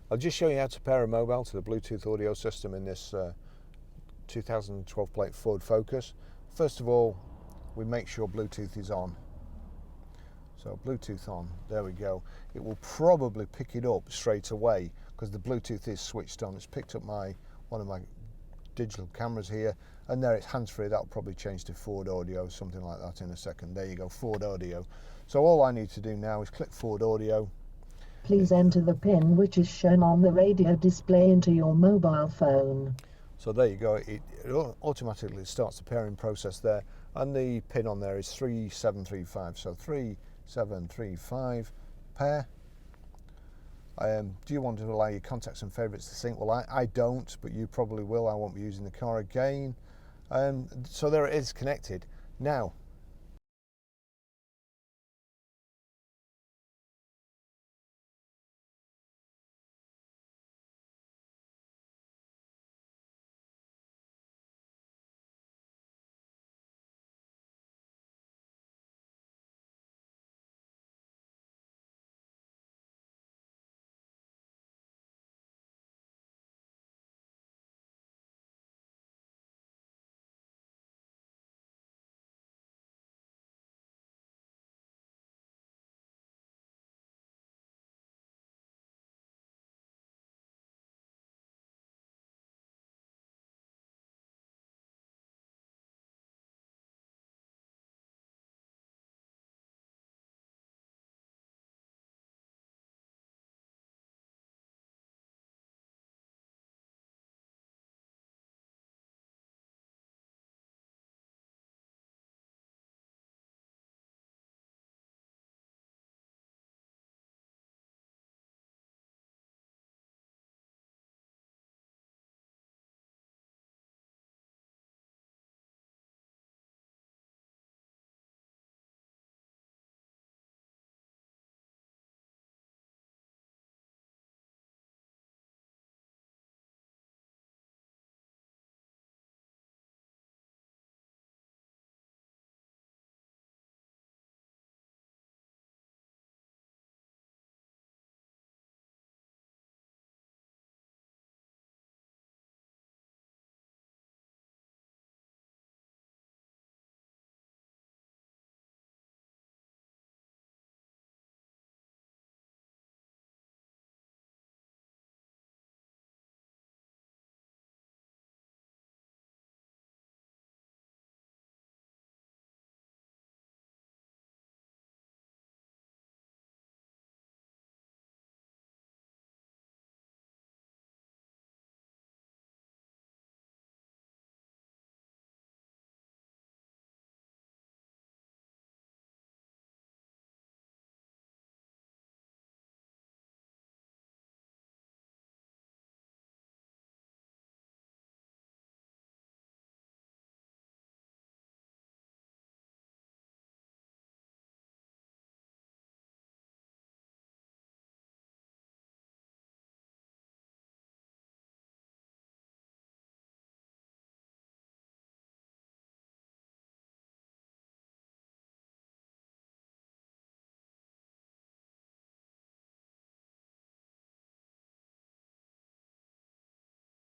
I'll just show you how to pair a mobile to the Bluetooth audio system in this 2012 plate Ford Focus. First of all, we make sure Bluetooth is on. So Bluetooth on, there we go. It will probably pick it up straight away because the Bluetooth is switched on. It's picked up one of my digital cameras here, and there it's hands-free. That'll probably change to Ford Audio, something like that in a second. There you go, Ford Audio. So all I need to do now is click Ford Audio. Please enter the PIN which is shown on the radio display into your mobile phone. So there you go, it automatically starts the pairing process there, and the PIN on there is 3735. So 3735, pair. Do you want to allow your contacts and favourites to sync? Well, I don't, but you probably will. I won't be using the car again. So there it is, connected. Now,